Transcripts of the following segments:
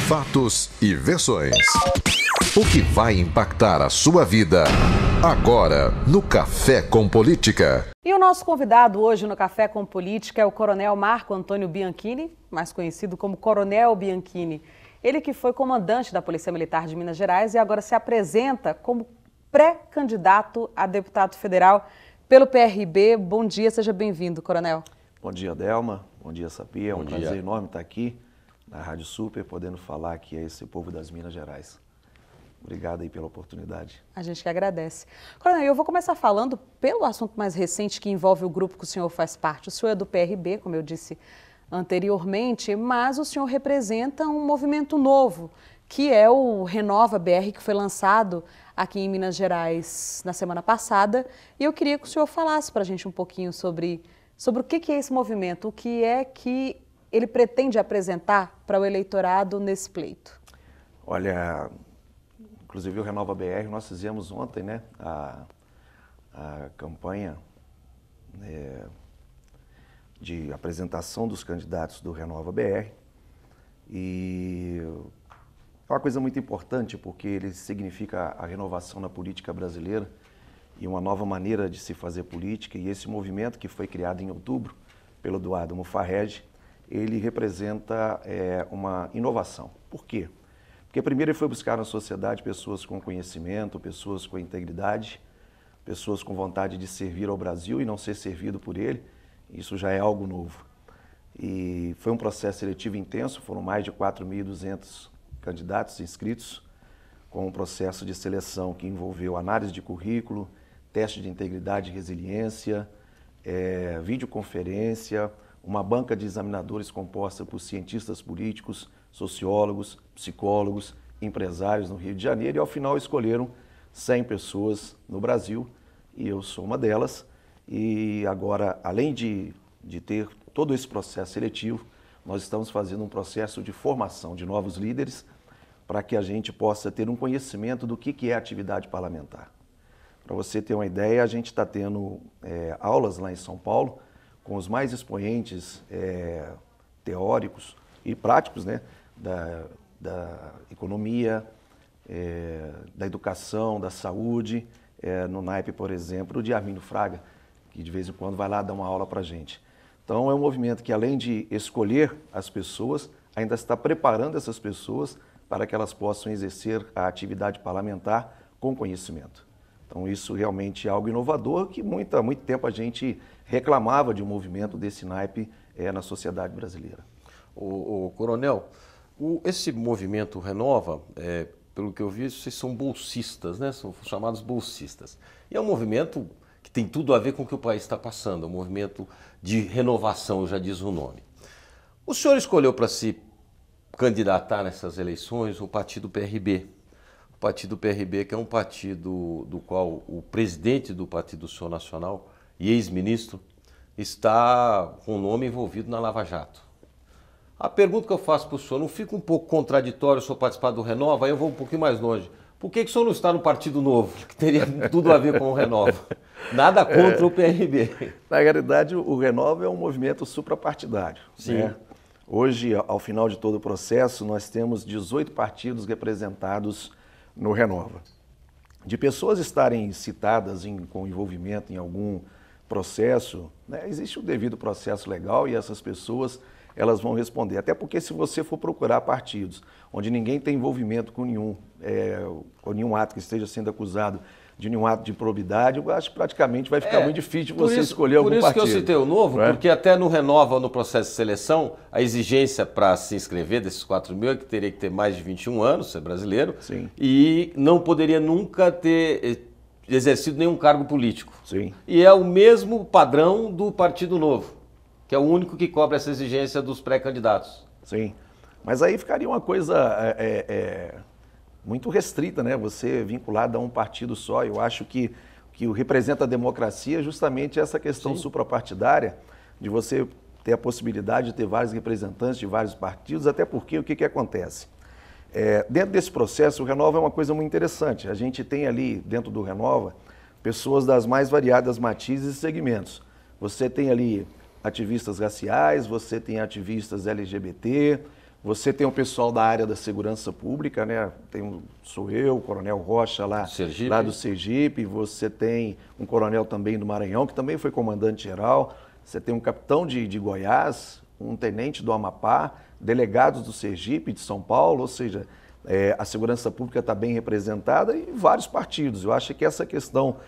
Fatos e versões. O que vai impactar a sua vida agora no Café com Política. E o nosso convidado hoje no Café com Política é o Coronel Marco Antônio Bianchini, mais conhecido como Coronel Bianchini. Ele que foi comandante da Polícia Militar de Minas Gerais e agora se apresenta como pré-candidato a deputado federal pelo PRB. Bom dia, seja bem-vindo, Coronel. Bom dia, Delma. Bom dia, Sapia. É um prazer prazer enorme estar aqui na Rádio Super, podendo falar aqui a esse povo das Minas Gerais. Obrigado aí pela oportunidade. A gente que agradece. Coronel, eu vou começar falando pelo assunto mais recente que envolve o grupo que o senhor faz parte. O senhor é do PRB, como eu disse anteriormente, mas o senhor representa um movimento novo, que é o Renova BR, que foi lançado aqui em Minas Gerais na semana passada. E eu queria que o senhor falasse para a gente um pouquinho sobre o que é esse movimento, o que é que ele pretende apresentar para o eleitorado nesse pleito. Olha, inclusive o Renova BR, nós fizemos ontem, né, a campanha de apresentação dos candidatos do Renova BR. E é uma coisa muito importante porque ele significa a renovação na política brasileira e uma nova maneira de se fazer política. E esse movimento que foi criado em outubro pelo Eduardo Mufarrege, ele representa uma inovação. Por quê? Porque primeiro ele foi buscar na sociedade pessoas com conhecimento, pessoas com integridade, pessoas com vontade de servir ao Brasil e não ser servido por ele. Isso já é algo novo. E foi um processo seletivo intenso, foram mais de 4.200 candidatos inscritos, com um processo de seleção que envolveu análise de currículo, teste de integridade e resiliência, videoconferência, uma banca de examinadores composta por cientistas políticos, sociólogos, psicólogos, empresários no Rio de Janeiro e ao final escolheram 100 pessoas no Brasil e eu sou uma delas. E agora, além de ter todo esse processo seletivo, nós estamos fazendo um processo de formação de novos líderes para que a gente possa ter um conhecimento do que é atividade parlamentar. Para você ter uma ideia, a gente está tendo aulas lá em São Paulo com os mais expoentes teóricos e práticos, né, da economia, da educação, da saúde, no naipe, por exemplo, de Armindo Fraga, que de vez em quando vai lá dar uma aula para a gente. Então é um movimento que, além de escolher as pessoas, ainda está preparando essas pessoas para que elas possam exercer a atividade parlamentar com conhecimento. Então isso realmente é algo inovador que há muito tempo a gente reclamava de um movimento desse naipe na sociedade brasileira. O Coronel, esse movimento Renova, pelo que eu vi, vocês são bolsistas, né? São chamados bolsistas. E é um movimento que tem tudo a ver com o que o país está passando, é um movimento de renovação, já diz o nome. O senhor escolheu para se candidatar nessas eleições o partido PRB. O partido PRB, que é um partido do qual o presidente do Partido do Senhor Nacional e ex-ministro está com o nome envolvido na Lava Jato. A pergunta que eu faço para o senhor, não fica um pouco contraditório o senhor participar do Renova? Aí eu vou um pouquinho mais longe. Por que o senhor não está no Partido Novo, que teria tudo a ver com o Renova? Nada contra o PRB. Na realidade, o Renova é um movimento suprapartidário. Sim. Né? Hoje, ao final de todo o processo, nós temos 18 partidos representados no Renova. De pessoas estarem citadas com envolvimento em algum processo, né, existe o devido processo legal e essas pessoas elas vão responder. Até porque se você for procurar partidos onde ninguém tem envolvimento com nenhum ato que esteja sendo acusado de nenhum ato de improbidade, eu acho que praticamente vai ficar muito difícil de você escolher algum partido. Por isso que eu citei o Novo, porque até no Renova, no processo de seleção, a exigência para se inscrever desses 4.000 é que teria que ter mais de 21 anos, ser brasileiro, Sim. E não poderia nunca ter exercido nenhum cargo político. Sim. E é o mesmo padrão do Partido Novo, que é o único que cobra essa exigência dos pré-candidatos. Sim, mas aí ficaria uma coisa muito restrita, né? Você vinculado a um partido só. Eu acho que o representa a democracia justamente essa questão suprapartidária, de você ter a possibilidade de ter vários representantes de vários partidos, até porque o que acontece? Dentro desse processo, o Renova é uma coisa muito interessante. A gente tem ali, dentro do Renova, pessoas das mais variadas matizes e segmentos. Você tem ali ativistas raciais, você tem ativistas LGBT, Você tem o pessoal da área da segurança pública, né? Sou eu, o Coronel Rocha lá do Sergipe. Você tem um coronel também do Maranhão, que também foi comandante-geral. Você tem um capitão de Goiás, um tenente do Amapá, delegados do Sergipe, de São Paulo, ou seja, a segurança pública está bem representada e vários partidos. Eu acho que essa questão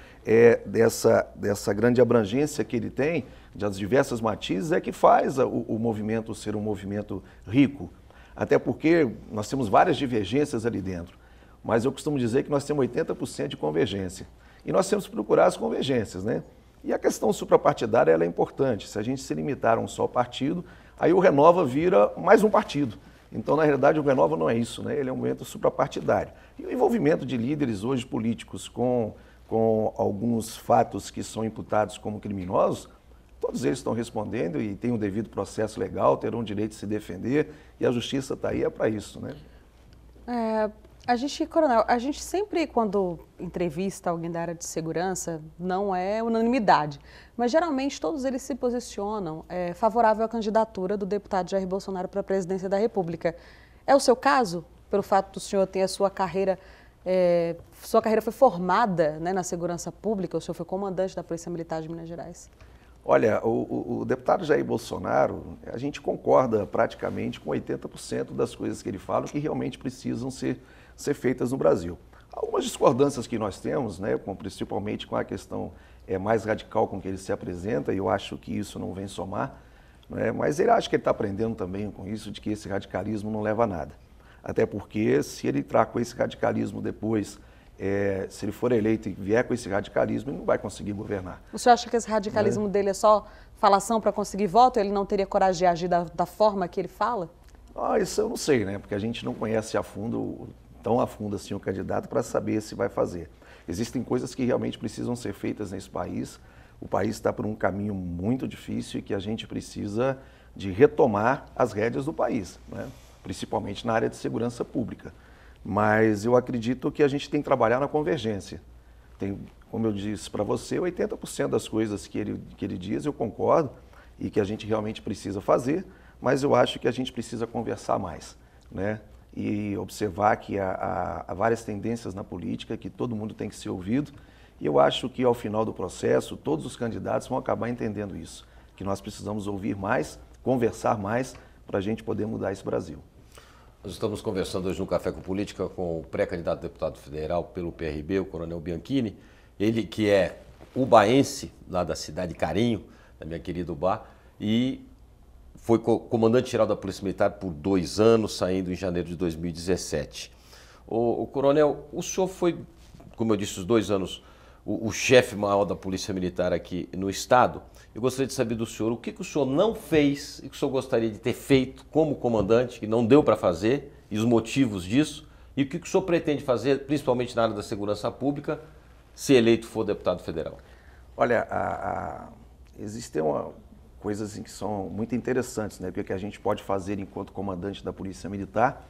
dessa grande abrangência que ele tem, das diversas matizes, é que faz o movimento ser um movimento rico. Até porque nós temos várias divergências ali dentro, mas eu costumo dizer que nós temos 80% de convergência. E nós temos que procurar as convergências, né? E a questão suprapartidária ela é importante. Se a gente se limitar a um só partido, aí o Renova vira mais um partido. Então, na realidade, o Renova não é isso, né? Ele é um movimento suprapartidário. E o envolvimento de líderes hoje políticos com alguns fatos que são imputados como criminosos, todos eles estão respondendo e têm o devido processo legal, terão o direito de se defender e a justiça está aí para isso, né? Coronel, a gente sempre, quando entrevista alguém da área de segurança, não é unanimidade, mas geralmente todos eles se posicionam favorável à candidatura do deputado Jair Bolsonaro para a presidência da República. É o seu caso, pelo fato do senhor ter a sua carreira foi formada, né, na segurança pública, o senhor foi comandante da Polícia Militar de Minas Gerais? Olha, o deputado Jair Bolsonaro, a gente concorda praticamente com 80% das coisas que ele fala que realmente precisam ser feitas no Brasil. Algumas discordâncias que nós temos, né, principalmente com a questão mais radical com que ele se apresenta, e eu acho que isso não vem somar, né, mas ele acha que ele está aprendendo também com isso, de que esse radicalismo não leva a nada. Até porque se ele entrar com esse radicalismo depois, se ele for eleito e vier com esse radicalismo, ele não vai conseguir governar. O senhor acha que esse radicalismo dele é só falação para conseguir voto? Ele não teria coragem de agir da forma que ele fala? Isso eu não sei, né? Porque a gente não conhece tão a fundo assim o candidato para saber se vai fazer. Existem coisas que realmente precisam ser feitas nesse país. O país está por um caminho muito difícil e que a gente precisa de retomar as rédeas do país, né? Principalmente na área de segurança pública. Mas eu acredito que a gente tem que trabalhar na convergência. Como eu disse para você, 80% das coisas que ele diz eu concordo e que a gente realmente precisa fazer, mas eu acho que a gente precisa conversar mais, né? E observar que há várias tendências na política, que todo mundo tem que ser ouvido, e eu acho que ao final do processo, todos os candidatos vão acabar entendendo isso, que nós precisamos ouvir mais, conversar mais, para a gente poder mudar esse Brasil. Nós estamos conversando hoje no Café com Política com o pré-candidato a deputado federal pelo PRB, o Coronel Bianchini, ele que é ubaense, lá da cidade de Carinho, da minha querida Ubá, e foi comandante-geral da Polícia Militar por 2 anos, saindo em janeiro de 2017. O Coronel, o senhor foi, como eu disse, os 2 anos, o chefe maior da Polícia Militar aqui no Estado. Eu gostaria de saber do senhor o que o senhor não fez e que o senhor gostaria de ter feito como comandante, que não deu para fazer, e os motivos disso, e o que o senhor pretende fazer, principalmente na área da segurança pública, se eleito for deputado federal. Olha, existem coisas que são muito interessantes, né? O que a gente pode fazer enquanto comandante da Polícia Militar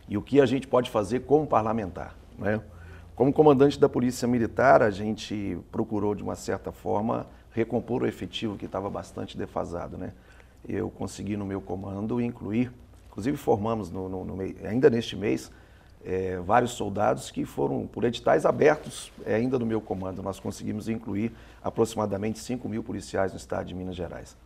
e o que a gente pode fazer como parlamentar, né? Como comandante da Polícia Militar, a gente procurou, de uma certa forma, recompor o efetivo que estava bastante defasado, né? Eu consegui, no meu comando, inclusive formamos, ainda neste mês, vários soldados que foram por editais abertos ainda no meu comando. Nós conseguimos incluir aproximadamente 5.000 policiais no estado de Minas Gerais.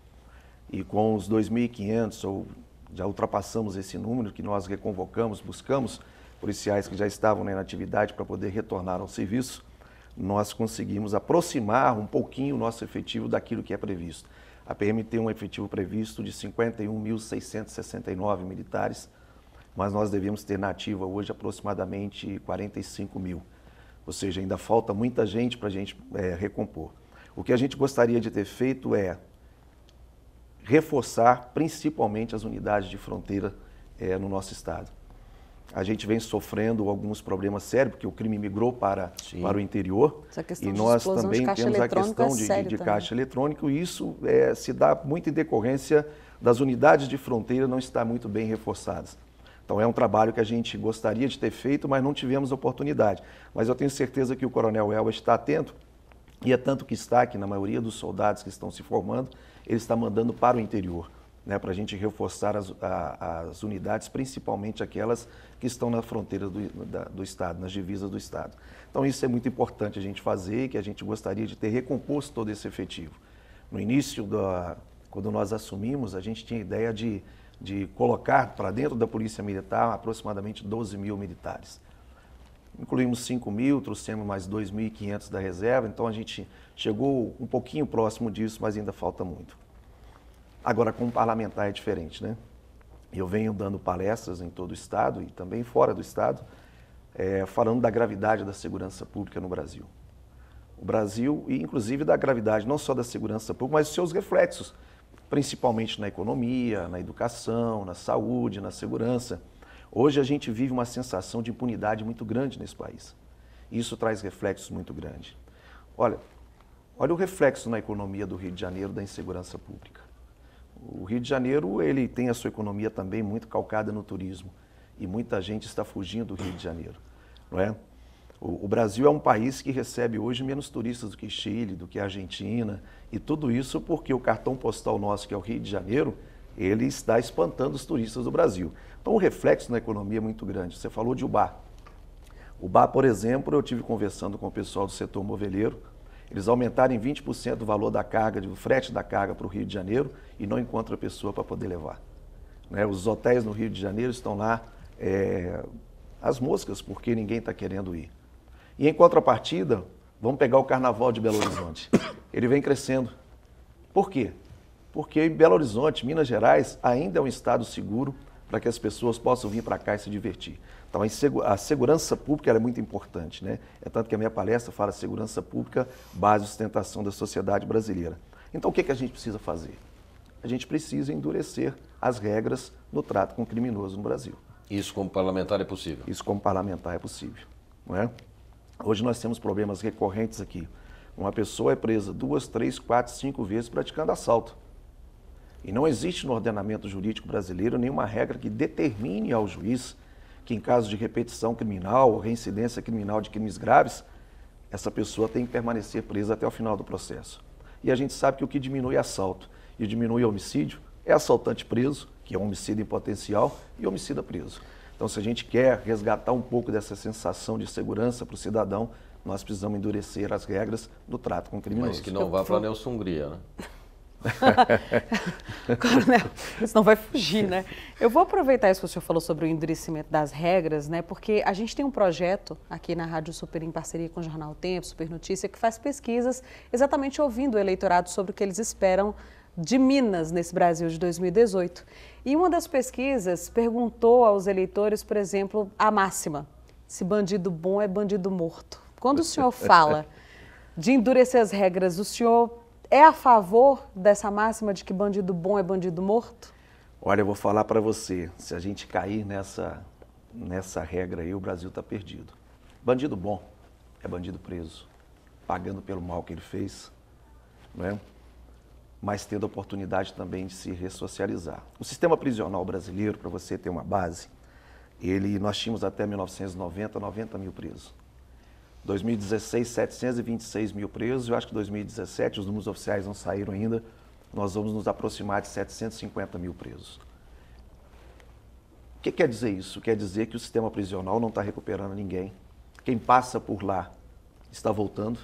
E com os 2.500, já ultrapassamos esse número que nós reconvocamos, buscamos policiais que já estavam na inatividade para poder retornar ao serviço, nós conseguimos aproximar um pouquinho o nosso efetivo daquilo que é previsto. A PM tem um efetivo previsto de 51.669 militares, mas nós devemos ter na ativa hoje aproximadamente 45.000. Ou seja, ainda falta muita gente para a gente recompor. O que a gente gostaria de ter feito é reforçar principalmente as unidades de fronteira no nosso estado. A gente vem sofrendo alguns problemas sérios, porque o crime migrou para o interior. E nós também temos a questão de caixa eletrônico, e isso se dá muito em decorrência das unidades de fronteira não estar muito bem reforçadas. Então é um trabalho que a gente gostaria de ter feito, mas não tivemos oportunidade. Mas eu tenho certeza que o Coronel Elba está atento, e é tanto que está que na maioria dos soldados que estão se formando, ele está mandando para o interior. né, para a gente reforçar as unidades, principalmente aquelas que estão na fronteira do Estado, nas divisas do Estado. Então isso é muito importante a gente fazer, que a gente gostaria de ter recomposto todo esse efetivo. No início, quando nós assumimos, a gente tinha a ideia de colocar para dentro da Polícia Militar aproximadamente 12 mil militares. Incluímos 5 mil, trouxemos mais 2.500 da reserva, então a gente chegou um pouquinho próximo disso, mas ainda falta muito. Agora, com o parlamentar é diferente, né? Eu venho dando palestras em todo o Estado e também fora do Estado, falando da gravidade da segurança pública no Brasil. O Brasil, e inclusive da gravidade não só da segurança pública, mas dos seus reflexos, principalmente na economia, na educação, na saúde, na segurança. Hoje a gente vive uma sensação de impunidade muito grande nesse país. Isso traz reflexos muito grandes. Olha o reflexo na economia do Rio de Janeiro da insegurança pública. O Rio de Janeiro, ele tem a sua economia também muito calcada no turismo e muita gente está fugindo do Rio de Janeiro, não é? O Brasil é um país que recebe hoje menos turistas do que Chile, do que Argentina, e tudo isso porque o cartão postal nosso, que é o Rio de Janeiro, ele está espantando os turistas do Brasil. Então o reflexo na economia é muito grande. Você falou de Ubá. Ubá, por exemplo, eu tive conversando com o pessoal do setor moveleiro, eles aumentaram em 20% o valor da carga, do frete da carga para o Rio de Janeiro e não encontram a pessoa para poder levar. Né? Os hotéis no Rio de Janeiro estão lá as moscas, porque ninguém está querendo ir. E em contrapartida, vamos pegar o Carnaval de Belo Horizonte. Ele vem crescendo. Por quê? Porque Belo Horizonte, Minas Gerais, ainda é um estado seguro para que as pessoas possam vir para cá e se divertir. Então, a segurança pública é muito importante, né? É tanto que a minha palestra fala segurança pública, base de sustentação da sociedade brasileira. Então, o que a gente precisa fazer? A gente precisa endurecer as regras no trato com o criminoso no Brasil. Isso como parlamentar é possível? Isso como parlamentar é possível, não é? Hoje nós temos problemas recorrentes aqui. Uma pessoa é presa 2, 3, 4, 5 vezes praticando assalto. E não existe no ordenamento jurídico brasileiro nenhuma regra que determine ao juiz que em caso de repetição criminal ou reincidência criminal de crimes graves, essa pessoa tem que permanecer presa até o final do processo. E a gente sabe que o que diminui assalto e diminui homicídio é assaltante preso, que é um homicida em potencial, e homicida preso. Então, se a gente quer resgatar um pouco dessa sensação de segurança para o cidadão, nós precisamos endurecer as regras do trato com o criminoso. Mas que não vá para a Nelson Hungria, né? Coronel, senão vai fugir, né? Eu vou aproveitar isso que o senhor falou sobre o endurecimento das regras, né? Porque a gente tem um projeto aqui na Rádio Super em parceria com o Jornal Tempo, Super Notícia, que faz pesquisas exatamente ouvindo o eleitorado sobre o que eles esperam de Minas nesse Brasil de 2018. E uma das pesquisas perguntou aos eleitores, por exemplo, a máxima: se bandido bom é bandido morto. Quando o senhor fala de endurecer as regras, o senhor é a favor dessa máxima de que bandido bom é bandido morto? Olha, eu vou falar para você, se a gente cair nessa regra aí, o Brasil está perdido. Bandido bom é bandido preso, pagando pelo mal que ele fez, não é? Mas tendo a oportunidade também de se ressocializar. O sistema prisional brasileiro, para você ter uma base, nós tínhamos até 1990, 90 mil presos. 2016, 726 mil presos. Eu acho que 2017, os números oficiais não saíram ainda, nós vamos nos aproximar de 750 mil presos. O que quer dizer isso? Quer dizer que o sistema prisional não está recuperando ninguém. Quem passa por lá está voltando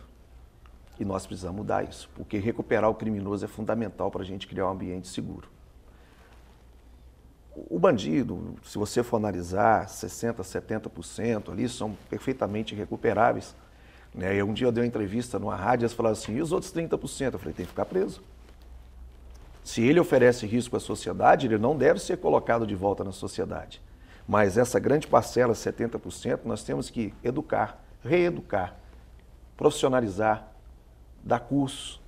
e nós precisamos mudar isso, porque recuperar o criminoso é fundamental para a gente criar um ambiente seguro. O bandido, se você for analisar, 60%, 70% ali são perfeitamente recuperáveis. Né? Um dia eu dei uma entrevista numa rádio e eles falaram assim, e os outros 30%? Eu falei, tem que ficar preso. Se ele oferece risco à sociedade, ele não deve ser colocado de volta na sociedade. Mas essa grande parcela, 70%, nós temos que educar, reeducar, profissionalizar, dar curso.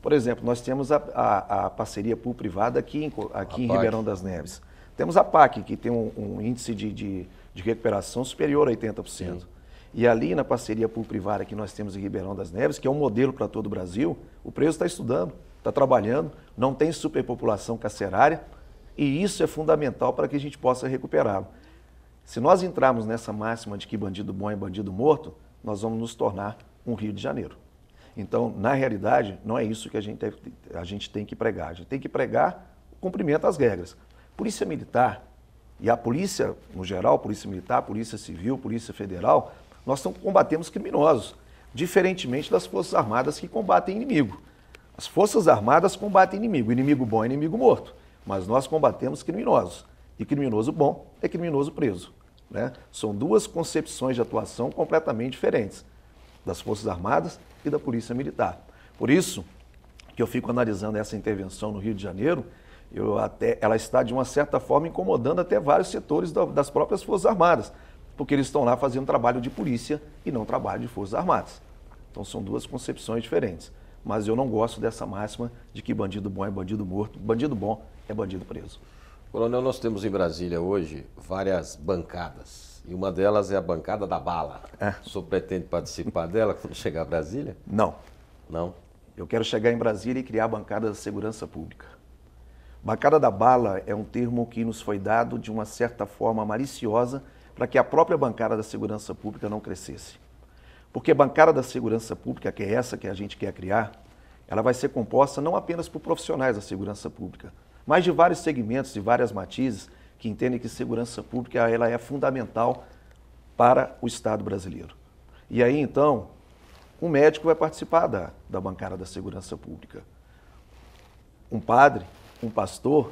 Por exemplo, nós temos a parceria público-privada aqui em Ribeirão das Neves. Temos a PAC, que tem um índice de recuperação superior a 80%. Sim. E ali na parceria público-privada que nós temos em Ribeirão das Neves, que é um modelo para todo o Brasil, o preso está estudando, está trabalhando, não tem superpopulação carcerária, e isso é fundamental para que a gente possa recuperá-lo. Se nós entrarmos nessa máxima de que bandido bom é bandido morto, nós vamos nos tornar um Rio de Janeiro. Então, na realidade, não é isso que a gente tem que pregar. A gente tem que pregar cumprimenta as regras. Polícia Militar e a polícia, no geral, Polícia Militar, Polícia Civil, Polícia Federal, nós combatemos criminosos, diferentemente das Forças Armadas que combatem inimigo. As Forças Armadas combatem inimigo, inimigo bom é inimigo morto, mas nós combatemos criminosos. E criminoso bom é criminoso preso, né? São duas concepções de atuação completamente diferentes, das Forças Armadas e da Polícia Militar. Por isso que eu fico analisando essa intervenção no Rio de Janeiro, ela está, de uma certa forma, incomodando até vários setores das próprias Forças Armadas, porque eles estão lá fazendo trabalho de polícia e não trabalho de Forças Armadas. Então são duas concepções diferentes. Mas eu não gosto dessa máxima de que bandido bom é bandido morto, bandido bom é bandido preso. Coronel, nós temos em Brasília hoje várias bancadas, e uma delas é a bancada da bala. O senhor pretende participar dela quando chegar a Brasília? Não. Não? Eu quero chegar em Brasília e criar a bancada da segurança pública. Bancada da bala é um termo que nos foi dado de uma certa forma maliciosa para que a própria bancada da segurança pública não crescesse. Porque a bancada da segurança pública, que é essa que a gente quer criar, ela vai ser composta não apenas por profissionais da segurança pública, mas de vários segmentos e várias matizes que entendem que segurança pública ela é fundamental para o Estado brasileiro. E aí, então, um médico vai participar da bancada da segurança pública. Um padre, um pastor,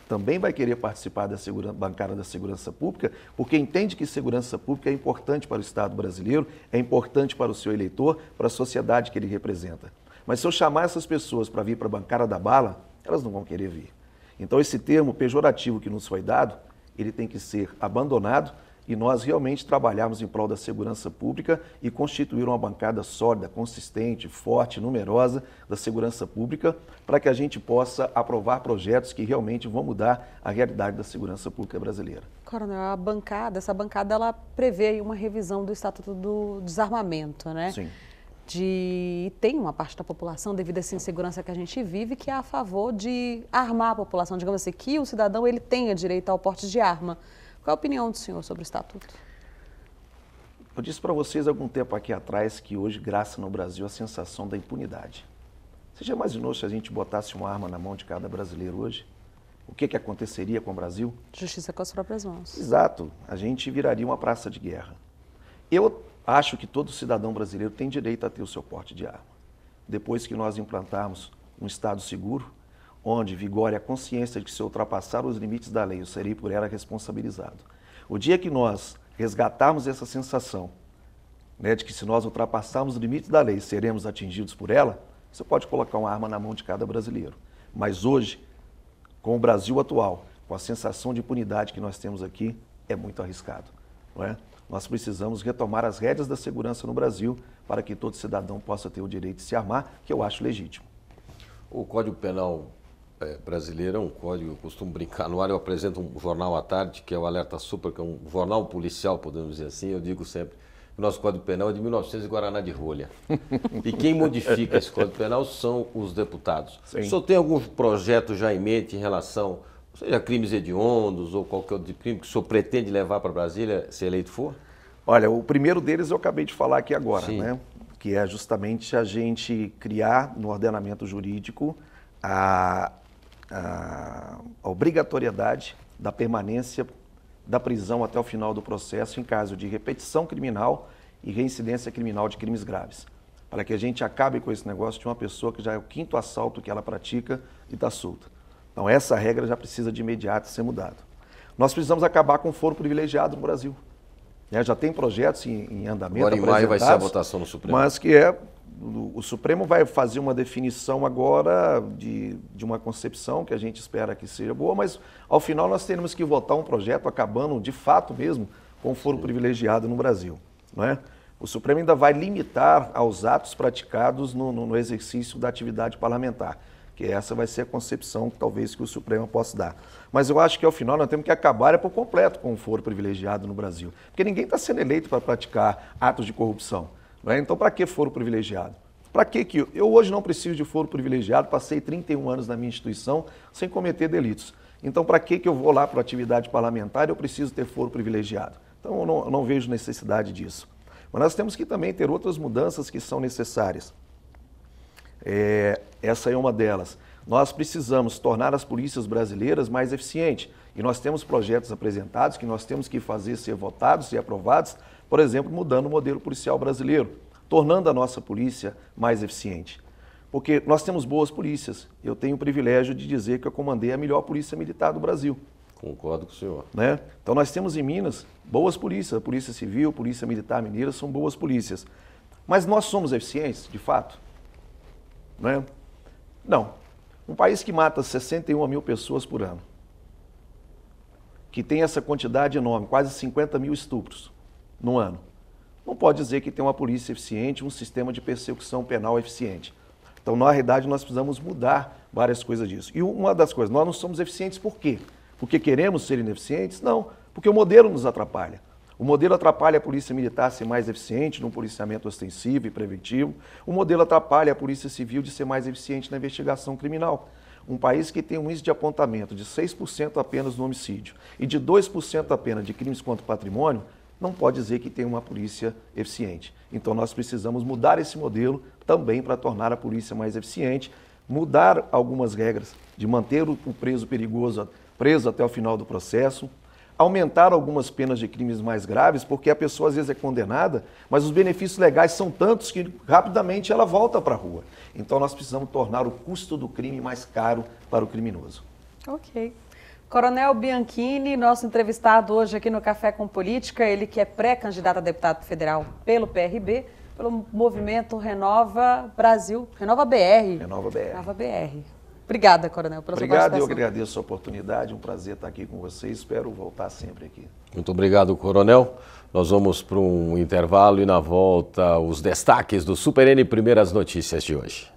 também vai querer participar da bancada da segurança pública, porque entende que segurança pública é importante para o Estado brasileiro, é importante para o seu eleitor, para a sociedade que ele representa. Mas se eu chamar essas pessoas para vir para a bancada da bala, elas não vão querer vir. Então esse termo pejorativo que nos foi dado, ele tem que ser abandonado e nós realmente trabalharmos em prol da segurança pública e constituir uma bancada sólida, consistente, forte, numerosa da segurança pública para que a gente possa aprovar projetos que realmente vão mudar a realidade da segurança pública brasileira. Coronel, essa bancada ela prevê aí uma revisão do Estatuto do Desarmamento, né? Sim. Tem uma parte da população, devido a essa insegurança que a gente vive, que é a favor de armar a população, digamos assim, que o cidadão ele tenha direito ao porte de arma. Qual a opinião do senhor sobre o Estatuto? Eu disse para vocês algum tempo aqui atrás que hoje graça no Brasil a sensação da impunidade. Você já imaginou se a gente botasse uma arma na mão de cada brasileiro hoje? O que aconteceria com o Brasil? Justiça com as próprias mãos. Exato. A gente viraria uma praça de guerra. Eu acho que todo cidadão brasileiro tem direito a ter o seu porte de arma. Depois que nós implantarmos um Estado seguro, onde vigore a consciência de que se eu ultrapassar os limites da lei, eu serei por ela responsabilizado. O dia que nós resgatarmos essa sensação, né, de que se nós ultrapassarmos os limites da lei, seremos atingidos por ela, você pode colocar uma arma na mão de cada brasileiro. Mas hoje, com o Brasil atual, com a sensação de impunidade que nós temos aqui, é muito arriscado, não é? Nós precisamos retomar as rédeas da segurança no Brasil para que todo cidadão possa ter o direito de se armar, que eu acho legítimo. O Código Penal brasileiro é um código, eu costumo brincar no ar, eu apresento um jornal à tarde, que é o Alerta Super, que é um jornal policial, podemos dizer assim, eu digo sempre que o nosso Código Penal é de 1900 e Guaraná de rolha. E quem modifica esse Código Penal são os deputados. Sim. O senhor tem algum projeto já em mente em relação, seja crimes hediondos ou qualquer outro crime que o senhor pretende levar para Brasília, se eleito for? Olha, o primeiro deles eu acabei de falar aqui agora, Sim. né? Que é justamente a gente criar no ordenamento jurídico a obrigatoriedade da permanência da prisão até o final do processo em caso de repetição criminal e reincidência criminal de crimes graves. Para que a gente acabe com esse negócio de uma pessoa que já é o 5º assalto que ela pratica e está solta. Então essa regra já precisa de imediato ser mudada. Nós precisamos acabar com o foro privilegiado no Brasil. Já tem projetos em andamento. Agora em maio vai ser a votação no Supremo. Mas que o Supremo vai fazer uma definição agora de uma concepção que a gente espera que seja boa, mas ao final nós teremos que votar um projeto acabando de fato mesmo com o foro privilegiado no Brasil, não é? O Supremo ainda vai limitar aos atos praticados no exercício da atividade parlamentar, que essa vai ser a concepção talvez que o Supremo possa dar. Mas eu acho que ao final nós temos que acabar por completo com o foro privilegiado no Brasil, porque ninguém está sendo eleito para praticar atos de corrupção. Não é? Então, para que foro privilegiado? Para que eu hoje não preciso de foro privilegiado, passei 31 anos na minha instituição sem cometer delitos. Então, para que eu vou lá para a atividade parlamentar e eu preciso ter foro privilegiado? Então, eu não vejo necessidade disso. Mas nós temos que também ter outras mudanças que são necessárias. Essa é uma delas. Nós precisamos tornar as polícias brasileiras mais eficientes. E nós temos projetos apresentados que nós temos que fazer ser votados, ser aprovados, por exemplo, mudando o modelo policial brasileiro, tornando a nossa polícia mais eficiente. Porque nós temos boas polícias. Eu tenho o privilégio de dizer que eu comandei a melhor polícia militar do Brasil. Concordo com o senhor. Né? Então nós temos em Minas boas polícias, a Polícia Civil, a Polícia Militar Mineira são boas polícias. Mas nós somos eficientes, de fato? Né? Não. Um país que mata 61 mil pessoas por ano, que tem essa quantidade enorme, quase 50 mil estupros no ano, não pode dizer que tem uma polícia eficiente, um sistema de persecução penal eficiente. Então, na realidade, nós precisamos mudar várias coisas disso. E uma das coisas, nós não somos eficientes por quê? Porque queremos ser ineficientes? Não, porque o modelo nos atrapalha. O modelo atrapalha a polícia militar a ser mais eficiente no policiamento ostensivo e preventivo. O modelo atrapalha a polícia civil de ser mais eficiente na investigação criminal. Um país que tem um índice de apontamento de 6% apenas no homicídio e de 2% apenas de crimes contra o patrimônio, não pode dizer que tem uma polícia eficiente. Então nós precisamos mudar esse modelo também para tornar a polícia mais eficiente, mudar algumas regras de manter o preso perigoso preso até o final do processo, aumentar algumas penas de crimes mais graves, porque a pessoa às vezes é condenada, mas os benefícios legais são tantos que rapidamente ela volta para a rua. Então nós precisamos tornar o custo do crime mais caro para o criminoso. Ok. Coronel Bianchini, nosso entrevistado hoje aqui no Café com Política, ele que é pré-candidato a deputado federal pelo PRB, pelo movimento Renova Brasil, Renova BR. Renova BR. Renova BR. Obrigada, Coronel, pela sua participação. Obrigado, eu agradeço a oportunidade, um prazer estar aqui com vocês, espero voltar sempre aqui. Muito obrigado, Coronel. Nós vamos para um intervalo e na volta os destaques do Super N Primeiras Notícias de hoje.